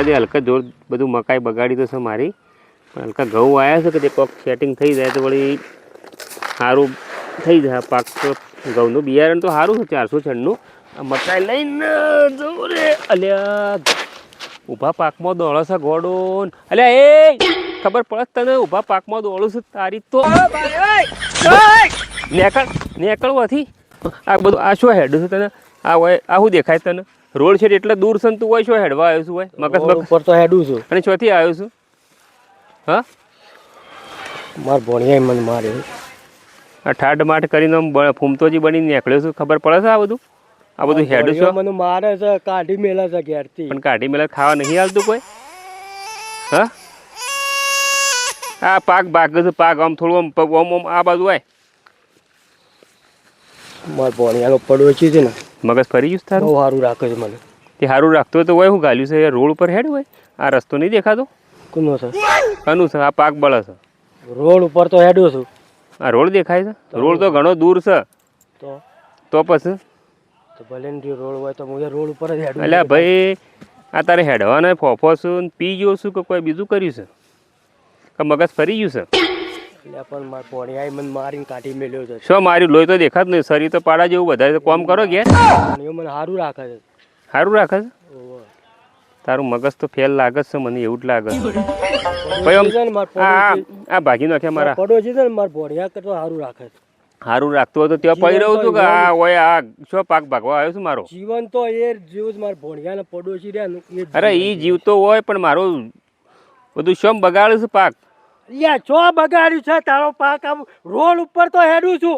આજે હલકા જોર બધું મકાઈ બગાડી તો છે મારી, પણ હલકા ઘઉં આવ્યા છે કે તે કોક સેટિંગ થઈ જાય તો વળી સારું થઈ જાય પાક. તો ઘઉંનું બિયારણ તો સારું છે 496. આ મકાઈ લઈને જવું રે. અલ્યા ઊભા પાકમાં દોડો છે ગોડો. અલ્યા એ ખબર પડે તને ઊભા પાકમાં દોડું છું તારી તો નેકળવાથી આ બધું આ શું હેડ છે તને? આ હોય આ શું દેખાય તને? રોડ છે એટલે દૂર છે તું હોય શું હેડવા આવ્યો છું? હોય મગજ ઉપર તો હેડું છું. અને ચોથી આવ્યો છું? હા માર ભણિયા મને મારે આ ઠાડ માઠ કરીને ફૂમતોજી બનીને નીકળ્યો છું. ખબર પડે છે આ બધું હેડ છો? મને મારે છે, કાઢી મેલા છે ઘેરથી. પણ કાઢી મેલા ખાવા નહીં હાલતું કોઈ? હા આ પાક ભાગ છે પાક આમ થોડું આમ આ બાજુ હોય. માર ભણિયાનો પડોશી છે ને મગજ ફરી ગયું તારું? બહુ સારું રાખે છે મને. તે સારું રાખતો હોય તો હોય શું ગાલ્યું છે? રોડ ઉપર હેડ હોય આ રસ્તો નહીં દેખાતો? કોનો છે? કનું છે? આ પાક બળે છે. રોડ ઉપર તો હેડું છું. આ રોડ દેખાય છે? રોડ તો ઘણો દૂર છે. તો પછી તો ભલે ને રોડ હોય તો હું રોડ ઉપર જ હેડું. અલ્યા ભાઈ આ તારે હેડવાના ફોફો છું પી ગયો છું કે કોઈ બીજું કર્યું છે કે મગજ ફરી ગયું છે? એટલે પણ માર ભણિયાએ મને મારીને કાઢી મેલ્યો છે. શું માર્યું? લોહી તો દેખાત નહીં. શરીર તો પાડા જેવું વધારે કોમ કરો ઘેર. ભણિયો મને સારું રાખે છે. સારું રાખે છે? તારું મગજ તો ફેલ લાગે છે મને એવું જ લાગે છે. આ ભાગી નાખ્યા મારા પડોશી છે ને માર ભણિયા કરતો સારું રાખે છે. સારું રાખતું હોય તો ત્યાં પડી રહ્યું હતું કે આ હોય આ શું પાક ભાગવા આવ્યો છું મારો? જીવન તો એ જેવું જ માર ભણિયાના પડોશી રહ્યા ને એ. અરે એ જીવતો હોય પણ મારું બધું શું બગાડ્યું છે પાક? યા ચો બગાડ્યું છે તારો પાક? આમ રોડ ઉપર તો હેડું છું.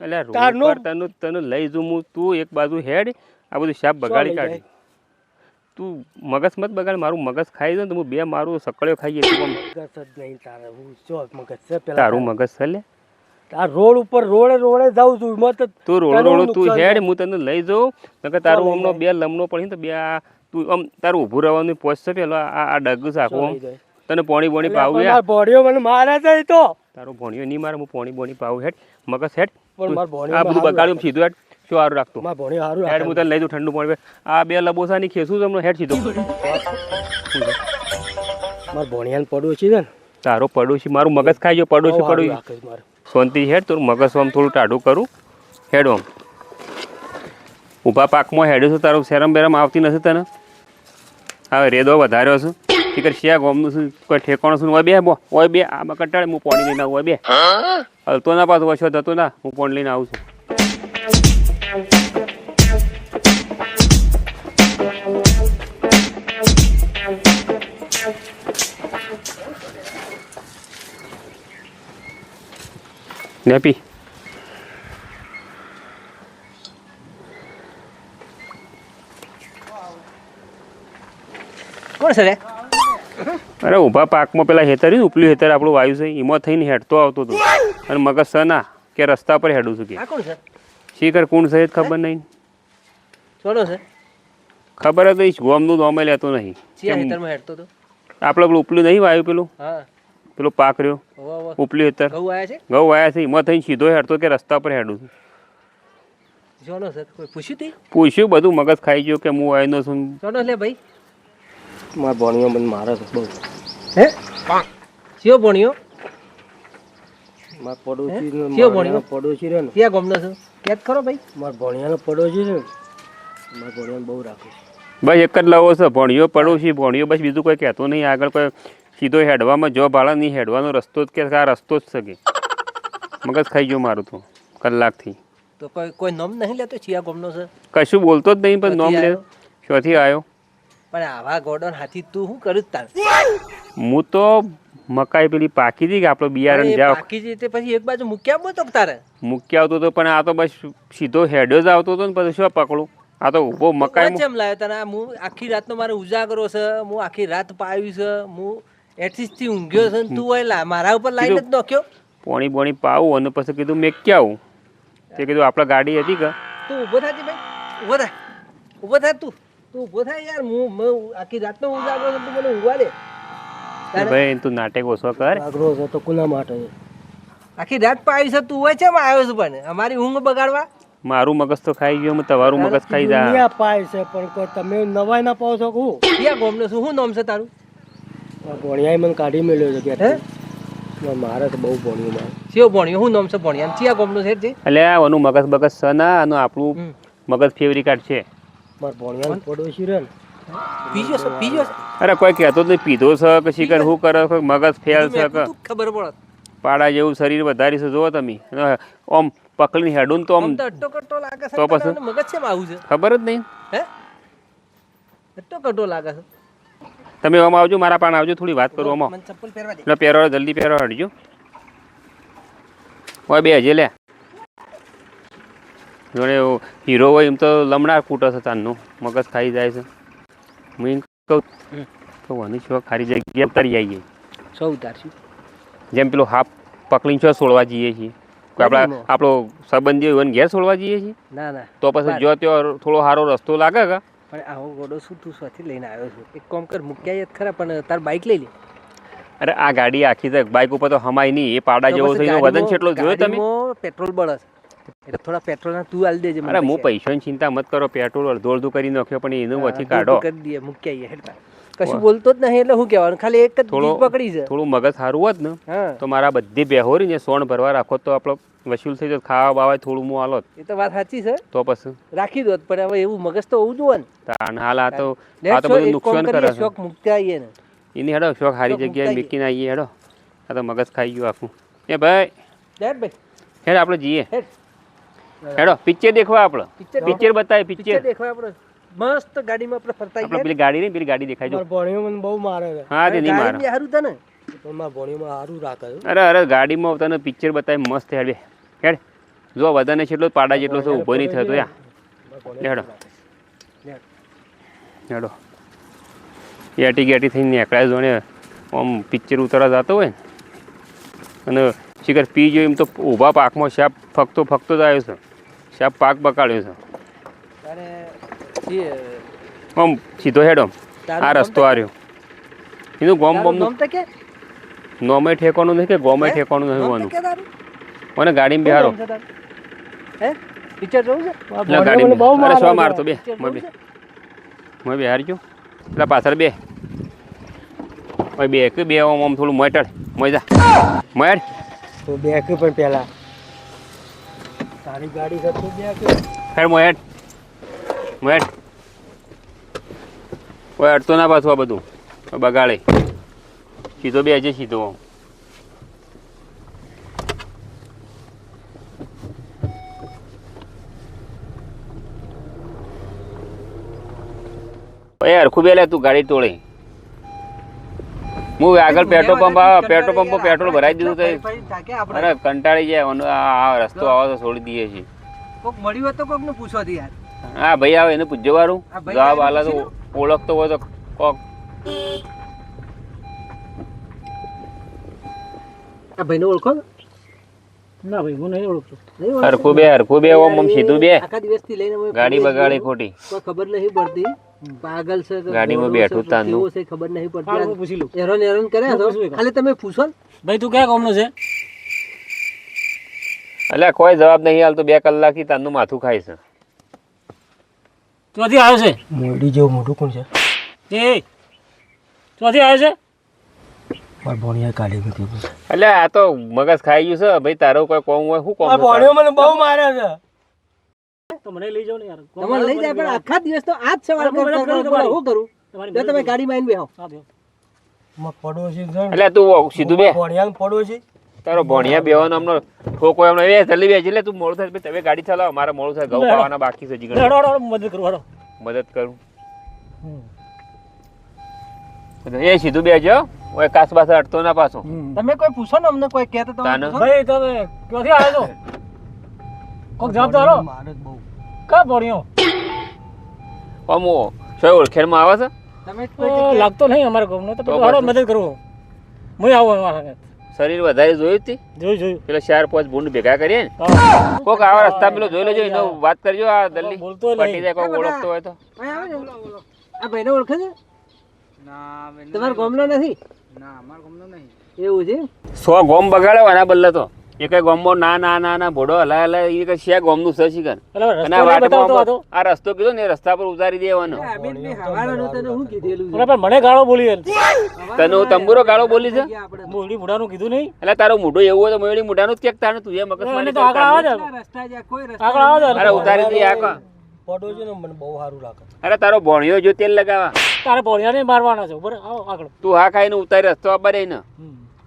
એટલે રોડ પર તને લઈ જઉં હું. તું એક બાજુ હેડ આ બધું શાપ બગાડી કાઢી. તું મગજ મત બગાડ. મારું મગજ ખાઈ દઉં તો હું બે મારું સકળ્યો ખાઈએ. મગજ જ નહીં તારે. હું ચો મગજ છે પેલા? તારું મગજ છે લે. આ રોડ ઉપર રોડે જાઉં છું. મત તું રોડ તું હેડ હું તને લઈ જાઉં. નકર તારું હમણાં બે લમણો પડી તો બે આ તું આમ તારું ઊભું રહેવાનું પોસ્ટ પેલો આ ડગ છે આખું. તને પોણી બોણી પાવું યાર? ભણ્યો મને મારે છે તો. તારો ભણ્યો નહીં મારે. હું પોણી બોણી પાવું. હેડ મગજ હેડ. પણ માર ભણ્યો આ બધું બગાડ્યું સીધું હેડ. શું સારું રાખતો? માર ભણ્યો સારું હેડ હું તને લઈ જાઉં ઠંડુ પાણી. આ બે લબોસાની ખેસું તમને હેડ સીધો. માર ભણિયાને પડોશી છે ને તારો પડોશી મારું મગજ ખાઈ ગયો. પડોશી પડોશી શાંતિ હેડ. તારું મગજ આમ થોડું ટાઢું કરું. હેડ આમ ઊભા પાકમાં હેડ્યું છું. તારું શેરમ બેરમ આવતી નથી તને? હવે રેદો વધાર્યો છું. શીખર શિયા ગોમનું છું કોઈ ઠેકાણું છું. હોય બે હોય બે આમાં કંટાળે હું પાણી લઈને આવું. હોય બે હલતો ના પાછું વછો થતો ના. હું પાણી લઈને આવું છું. નેપી કોણ છે રે? અરે ઊભા પાકમાં પેલા હેતર ઉપલું હેતર આપણું વાયુ છે એમાં થઈને હેડતો આવતો હતો અને મગજ છે ના કે રસ્તા પર હેડું છું કે આ કોણ છે? શીખર કોણ છે ખબર નહીં. છોડો છે? ખબર હતી ગોમનું દોમે લેતો નહીં. ચિયા હેતરમાં હેડતો તો? આપણે પેલું ઉપલું નહીં વાયુ પેલું હા પેલું પાક રહ્યો ઉપલું હેતર ઘઉં આયા છે? ઘઉં વાયા છે એમાં થઈને સીધો હેડતો કે રસ્તા પર હેડું છું. જોનો છે? કોઈ પૂછ્યું તી? પૂછ્યું બધું મગજ ખાઈ ગયો કે હું વાયનો છું. જોનો લે ભાઈ. માર ભણિયો મને મારે છે બહુ. હે ચિયો ભણ્યો? માર પડોશી ચિયો ભણ્યો? પડોશી રે ને ક્યાં ગમનો છે? યાદ કરો ભાઈ. માર ભણિયાનો પડોશી છે ને માર ભણિયાને બહુ રાખે છે. બસ એક જ લાવો છે ભણ્યો પડોશી ભણ્યો. બસ બીજું કોઈ કહેતો નહીં. આગળ કોઈ સીધો હેડવામાં જો ભાડા નહીં હેડવાનો રસ્તો જ કે આ રસ્તો જ છે કે મગજ ખાઈ ગયો મારું તો કલાકથી. તો કોઈ નોમ નહીં લેતો? ચિયા ગમનો છે? કશું બોલતો જ નહીં પણ નોમ લે. ક્યાંથી આવ્યો? પણ આવા ગોડન હાથી તું શું કર્યું તાર? હું તો મકાઈ પેલી પાકી હતી કે આપણો બિયારણ જાવ પાકી જઈ તે પછી એક બાજુ મૂક્યા બોતો તારે મૂકી આવતો હતો પણ આ તો બસ સીધો હેડ્યો જ આવતો હતો ને પછી શું પકડું? આ તો ઊભો મકાઈ કેમ લાવ્યો તને? હું આખી રાતનો મારો ઉજાગરો છે. હું આખી રાત પાવી છે. હું એથીથી ઊંઘ્યો છે તું હોય મારા ઉપર લાઈન જ નોખ્યો. પોણી બોણી પાવું અને પછી કીધું મેં ક્યાં તે કીધું આપણે ગાડી હતી કે તું ઊભો થાય ભાઈ. ઊભો થાય ઊભો થાય તું ઊભો થાય યાર. હું આખી રાતનો ઉજાગરો છે. તું મને ઊંઘવા દે ભાઈ. તું નાટક ઓછો કર. આગ્રહ છે તો કોના માટે? આખી રાત પાવી છે તું હોય છે આવ્યો છું પણ અમારી ઊંઘ બગાડવા. મારું મગજ તો ખાઈ ગયો તમારું મગજ ખાઈ જા દુનિયા પાય છે પણ કોઈ તમે નવાઈ ના પાવ છો હું ક્યાં ગોમનો છું શું નામ છે તારું ભણિયાએ મને કાઢી મેલ્યો છે હે કે મારે તો બહુ ભણ્યું મારે શિવ ભણ્યો શું નામ છે ભણ્યા ક્યાં ગોમનો છે જે એટલે આનું મગજ બગજ છે ના આનું આપણું મગજ ફેવરી કાર્ડ છે મારા ભણિયાને પડોશી રહે ને પીજો છે પીજો છે અરે કોઈ કહેતો જ નહીં પીધો છે કે શીખર શું કરે કોઈ મગજ ફેલ છે કે ખબર પડે પાડા જેવું શરીર વધારી છે જુઓ તમે આમ પકડીને હેડું તો આમ આમ તો અટ્ટો કટ્ટો લાગે છે તો પછી? તને મગજ છે આવું છે ખબર જ નહીં હે અટ્ટો કટ્ટો લાગે છે તમે આમ આવજો મારા પાન આવજો થોડી વાત કરું આમાં મને ચપ્પલ પહેરવા દે એટલે પહેરો જલ્દી પહેરો હટજો હોય બે હજે લે જોડે હીરો હોય એમ તો લમણા કૂટે છે તાનનું મગજ ખાઈ જાય છે હું એમ કહું તો વાની શોખ ખારી જગ્યાએ ઉતારી આવીએ સૌ ઉતારશું જેમ પેલો હાફ પકડીને છો છોડવા જઈએ છીએ કોઈ આપણા આપણો સંબંધી હોય એને ઘેર છોડવા જઈએ છીએ ના ના તો પછી જો ત્યાં થોડો સારો રસ્તો લાગે કે પણ આવો ગોડો શું તું સ્વાથી લઈને આવ્યો છું એક કામ કર મૂક્યા જ ખરા પણ તાર બાઇક લઈ લે અરે આ ગાડી આખી છે બાઇક ઉપર તો હમાય નહીં એ પાડા જેવો છે એનો વજન કેટલો જોયો તમે પેટ્રોલ બળસ એટલે થોડા પેટ્રોલ ના તું આલી દેજે અરે હું પૈસાની ચિંતા મત કરો પેટ્રોલ અડધો અડધું કરી નાખ્યો પણ એનું વચ્ચે કાઢો કરી દઈએ મૂક્યા હેડતા કશું બોલતો જ નહીં એટલે શું કહેવાનું ખાલી એક જ થોડો બીજ પકડી છે થોડું મગજ સારું હોત ને હા તો મારા બધી બેહોરી ને સોણ ભરવા રાખો તો આપણો વસૂલ થઈ જતો ખાવા બાવા થોડું હું હાલો એ તો વાત સાચી છે તો પછી રાખી દો પણ હવે એવું મગજ તો હોવું જોઈએ ને તાણ હાલ આ તો બધું નુકસાન કરે છે શોખ મૂકતા આવીએ ને એની હેડો શોખ સારી જગ્યાએ મૂકીને આવીએ હેડો આ તો મગજ ખાઈ ગયું આખું એ ભાઈ ડેડ ભાઈ હેડ આપણે જઈએ હેડ હેડો પિક્ચર દેખવા આપણે પિક્ચર બતાવે પિક્ચર પિક્ચર દેખવા આપણે મસ્ત ગાડીમાં આપણે ફરતા આપણે પેલી ગાડી નહીં પેલી ગાડી દેખાય જો મારા ભણિયો મને બહુ મારે છે હા તે નહીં મારે સારું તને પણ મારા ભણિયોમાં સારું રાખે છે અરે અરે ગાડીમાં તને પિક્ચર બતાવી મસ્ત હેડ હેડ જો વધારે જેટલો પાડા જેટલો છે ઊભો નહીં થતો યા હેડો હેડો એટી ગેટી થઈને નીકળ્યા જોણે આમ પિક્ચર ઉતારવા જતો હોય ને અને શિખર પી જો એમ તો ઊભા પાકમાં શાપ ફકતો ફકતો જ આવ્યો છે શાપ પાક બકાડ્યો છે તારે આમ સીધો હેડો આ રસ્તો આ રહ્યો એનું ગોમ બોમનું નામ તો કે નોમે ઠેકવાનું નહીં કે ગોમે ઠેકવાનું નહીં નામ તો હોવાનું કે તારું મને ગાડીમાં બિહારો શું નામ છે તારું? હે પિક્ચર જોવું છે એટલે મને બહુ ગાડીમાં અરે મારે શું મારતો બે પિક્ચર મેં જોવું બે છે? મેં બિહારી ગયો એટલે પાછળ બે હવે બે કે બે આમ થોડું મટડ મજા મડ તો બેક પણ પહેલા તારી ગાડી છે તું બેક ખેડ મોહેડ મોહેડ કોઈ અડતો ના પાછું આ બધું બગાડે સીધો બે છે સીધો હરખું બે લે તું ગાડી તોડે હું આગળ પેટ્રોલ પંપ પેટ્રોલ ભરાઈ દીધું તો ભાઈ થાકે આપણે અરે કંટાળી જાય આ રસ્તો આવો તો છોડી દઈએ છીએ કોક મળ્યું હોય તો કોક ને પૂછવા દે યાર હા ભાઈ આવે એને પૂછજો વાળું આ ભાઈ જવાબ આવીને આલા તો ઓળખતો હોય તો કોક આ ભાઈને ઓળખો છો? ના ભાઈ હું નહીં ઓળખતો નહીં ઓળખો? હરખું બે ઓમ સીધું બે આખા દિવસથી લઈને અમે ગાડી ફરીએ બગાડી છીએ. ખોટી કોઈ ખબર નહીં પડતી પાગલ છે કે ગાડીમાં ગોળો છે બેઠું કે તાનું. કેવો છે ખબર નહીં પડતી હાલ હું પૂછી લઉં હેરાન હેરાન કર્યા છો ખાલી તમે પૂછો ને. ભાઈ તું ક્યાં ગામનો છે એટલે કોઈ જવાબ નહીં હાલતો 2 કલાકથી તારનું માથું ખાય છે ચોથી આવ્યો છે મોડી જેવું મોટું કોણ છે એ ચોથી આવ્યો છે મારા ભણિયા કાઢી મૂકી એટલે આ તો મગજ ખાઈ ગયું છે ભાઈ તારો કોઈ કોમ હોય શું કોમ ભણિયો મને બહુ મારે છે તો મને લઈ જાઓ ને યાર તમારે લઈ જાય પણ આખા દિવસ તો આ જ સવાલ કરતો હતો. બોલો, શું કરું જો તમે ગાડીમાં આવીને બેહો પડોશી છે એટલે તું સીધું બે ભણિયા પડોશી તારો ભણિયા બેવાનો હમણો ઠોકો એમનો એ જલ્દી બે એટલે તું મોડું થાય તમે ગાડી ચલાવો મારે મોડું થાય ઘઉં ખાવાના બાકી છે જીગર મદદ કરું હારો મદદ કરું એ સીધું બેજો ઓય કાસ પાસે અડતો ના પાછો તમે કોઈ પૂછો ને અમને કોઈ કહેતો તમે તાને? પૂછો. ભાઈ તમે ક્યાંથી આવ્યો છો કોક જવાબ તો હાલો મારે બહુ કા ભણ્યો અમો સોય ઓળખેણમાં આવે છે તમે કોઈ લાગતો નહીં અમારા ગામનો તો તો પછી હારો પછી? મદદ કરું હું આવું અમારા સાથે શરીર વધારે જોયું હતી જોયું પેલા 4-5 બૂંદ ભેગા કરીએ ને જોયું કોક આવા રસ્તા પેલો જોઈ લેજો એનો વાત કરજો આ દલ્લી બોલતો નહીં. પટી જાય કોઈ ઓળખતો હોય તો અહીં આવે ને? આ ભાઈને ઓળખે છે તમારા ગામનો નથી એવું છે 100 ગોમ બગાડ્યો આના બદલે તો એ કઈ ગામમાં ના ના ના ના ભોડો હલાય હલાય એ કઈ છે ગામનું છે શિખર એટલે અને આ વાટમાં આ રસ્તો કીધો ને એ રસ્તા પર ઉતારી દેવાનો પણ મને ગાળો બોલી તને હું તંબુરો ગાળો બોલી છે મોડી મુઢાનું કીધું નહીં એટલે તારો મોઢું એવું હોય તો મોડી મોઢાનું જ કેક તાને તું એ મગજ મને તો આગળ આવે છે અરે ઉતારી દે આ કો પડો છે ને મને બહુ સારું લાગે અરે તારો ભણ્યો જો તેલ લગાવા તારે ભોળિયાને મારવાના છે બરાબર આવો આગળ તું હા ખાઈને ઉતારી રસ્તો આબર ને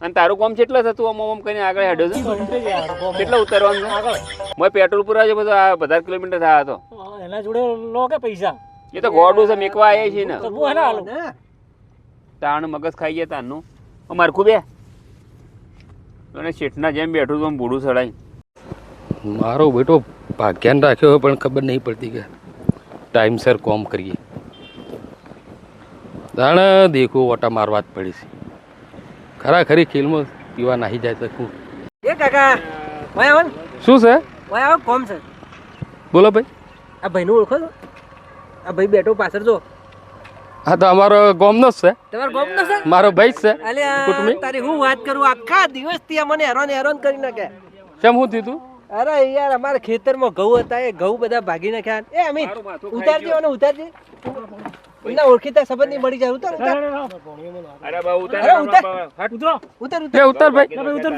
અને તારું કામ કેટલો થતું આમ આમ કરીને આગળ હેડો છે કેટલા ઉતારવાનું છે મેં પેટ્રોલ પુરા છે બધું આ બધા કિલોમીટર થયા હતો એના જોડે લો કે પૈસા એ તો ગોડું છે મેકવા આવ્યા છે ને તો હું એને હાલું તાણ મગજ ખાઈ ગયા તારનું અમારે ખૂબે અને શેઠના જેમ બેઠું તો આમ ભૂડું ચડાય મારો બેટો ભાગ્યાન રાખ્યો હોય પણ ખબર નહીં પડતી કે ટાઈમસર કોમ કરીએ જાણે દેખું ઓટા મારવા જ પડી છે ખરાખરી ખેલમાં પીવા નાહી જાય તો શું એ કાકા ભાઈ આવો ને શું છે ભાઈ આવો કોમ છે બોલો ભાઈ આ ભાઈનું ઓળખો છો આ ભાઈ બેઠો પાછળ જો હા તો અમારો ગોમનો જ છે તમારો ગોમ તો છે મારો ભાઈ જ છે અલ્યા કુટુંબી તારી હું વાત કરું આખા દિવસ થી મને હેરાન કરી નાખે કેમ શું થયું તું અરે યાર અમારા ખેતરમાં ઘઉં હતા એ ઘઉં બધા ભાગી નાખ્યા એ અમિત ઉતારજે અને ઉતારજે એના ઓળખીતા સંબંધ નહીં મળી જાય ઉતાર ઉતાર અરે બા ઉતાર અરે ઉતાર ઉતરો ઉતાર લે ઉતાર ભાઈ ઉતર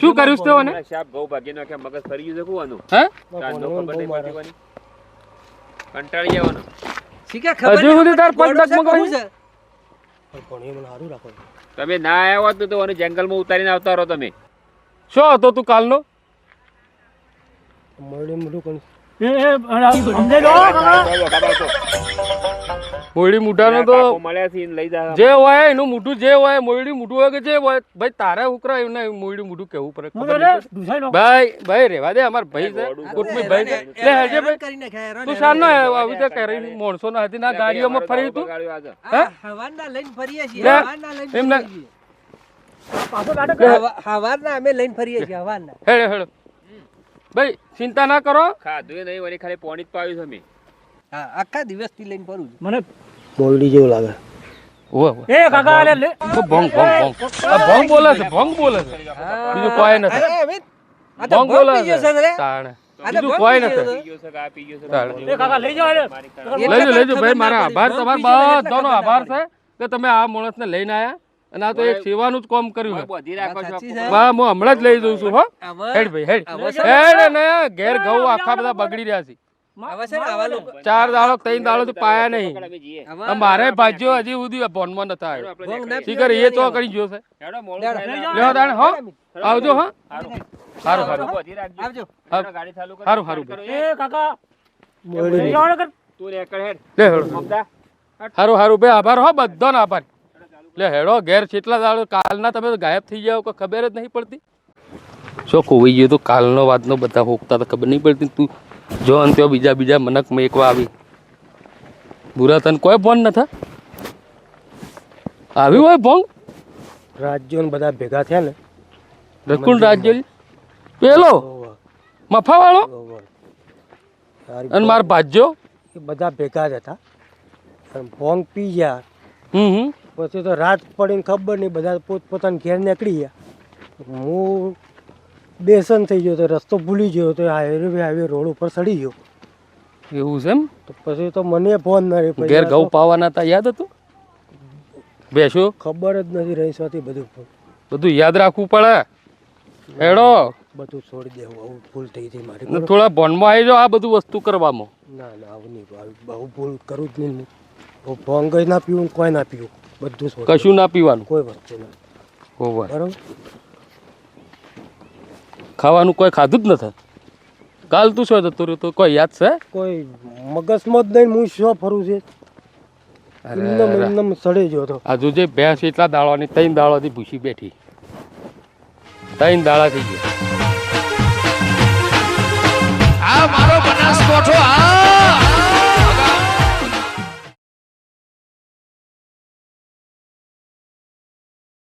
શું કર્યું છે તને શાપ ઘઉં ભાગી નાખ્યા મગજ ફરી ગયું છે કુવાનું હે તારનો ખબર નહીં પડતી કોની કંટાળી જવાનો શીખા ખબર હજુ સુધી તાર પગ ગોળો છે, ડગમગ કહું છે. તમે ના આવ્યા હોત તો અને જંગલમાં ઉતારીને આવતા રહો તમે શું હતો તું કાલનો મોયડી મુઠાનો તો મળ્યા છે લઈ જા જે હોય એનું મોઢું જે હોય મોયડી મોઢું હોય કે જે હોય ભાઈ તારે ઉકરા એવું ના મોયડી મોઢું કેવું પડે ખબર નહીં પડે. ભાઈ રેવા દે અમાર ભાઈ છે કુટુંબી ભાઈ છે લે હેજે ભાઈ કરી નાખ્યા હેરાન તું શાન ના આવી રીતે કરી માણસો ના હતી ના ગાડીઓમાં ફરી તું આ હવારના લઈને ફરીએ છીએ લે, હવારના લઈને એમ ના. ફરીએ છીએ. હવારના અમે લઈને ફરીએ છીએ હવારના હેડે હેડે ભાઈ ચિંતા ના કરો ખાધું નહીં વળી ખાલી પાણી જ પાવ્યું છે અમે હા આખા દિવસથી લઈને ફરું છું મને મોરડી જેવું લાગે ઓવે એ કાકા આલે લે ભોંગ ભોંગ ભોંગ આ ભોંગ બોલે છે ભોંગ બોલે છે બીજું કોઈ નથી અરે અમિત આ તો ભોંગ ભોંગ બોલે પી ગયો છે છે રે. તાણે આ તો બીજું ભોંગ કોઈ પી ગયો નથી છે. પી ગયો છે કે આ પી ગયો છે તાણે. એ કાકા લઈ જાવ લે લેજો ભાઈ મારા આભાર તમારા બધાનો આભાર છે કે તમે આ માણસને લઈને આયા અને આ તો એક સેવાનું જ કામ કર્યું છે બધી રાખો છો સાચી છે. બા હું હમણાં જ લઈ જઉં છું હો આવા- હેડ ભાઈ હેડ આવા હેડ ને ઘેર ઘઉં આખા બધા બગડી રહ્યા છે આવા છે ને આવા લોકો 4 દાડો 3 દાડો થી પાયા નહીં અમે જઈએ આવા- આ મારે ભાજ્યો હજી સુધી ભોનમાં નતા આવ્યો ભોંગ ના શીખર એ તો કરી ગયો છે હેડો મોડું લેડો. થાય ને. લેવા દાણ હો આવજો હો સારું સારું બધી રાખજો. આવજો હેડો, ગાડી ચાલુ કરો. સારું સારું કરો, એ કાકા લઈ જાવ કર તું ને એકડ હેડ લે હેડો મમતા સારું સારું ભાઈ આભાર હો બધાનો આભાર લે હેડો ઘેર કેટલા દાડો કાલના તમે તો ગાયબ થઈ જાવ કોઈ ખબર જ નહીં પડતી શું ખોવાઈ ગયો તો કાલનો વાતનો બધા હોકતા તો ખબર નહીં પડતી તું જો અને ત્યાં બીજા મનક મેકવા આવી બુરા તને કોઈ ફોન નથા આવ્યું હોય ભોંગ રાજ્યો બધા ભેગા થયા ને રકુલ રાજ્ય પેલો મફાવાળો અને માર ભાજ્યો એ બધા ભેગા જ હતા અને ભોંગ પી ગયા હમ પછી તો રાત પડીને ખબર નહીં બધા પોતપોતાના ઘેર નીકળી ગયા હું બેસન થઈ ગયો તો રસ્તો ભૂલી ગયો તો હાઈવે રોડ ઉપર ચડી ગયો એવું છે એમ તો પછી તો મને ફોન ન રહ્યો ઘેર ઘઉં પાવાના હતા યાદ હતું બેસો ખબર જ નથી રહી સ્વાથી બધું યાદ રાખવું પડે હેડો બધું છોડી દેવું આવું ભૂલ થઈ હતી મારી ને થોડા ભણમાં આવી જાઓ આ બધું વસ્તુ કરવામાં ના ના આવું નહીં બહુ ભૂલ કરું જ નહીં હું ભોંગ ના પીવું ને કોઈ ના પીવું બધું છોડી કશું ના પીવાનું કોઈ વસ્તુ ના હોવા બરાબર ખાવાનું કોઈ ખાધું જ નથી કાલ તું શું જતું રહ્યું તો કોઈ યાદ છે કોઈ મગજમાં જ નહીં હું શું ફરું છે એમનેમ સડે ગયો હતો આજુ જે ભેંસ એટલા દાળવાની 3 દાળોથી ભૂસી બેઠી 3 દાડા થઈ ગયા આ મારો બનાસકોઠો આ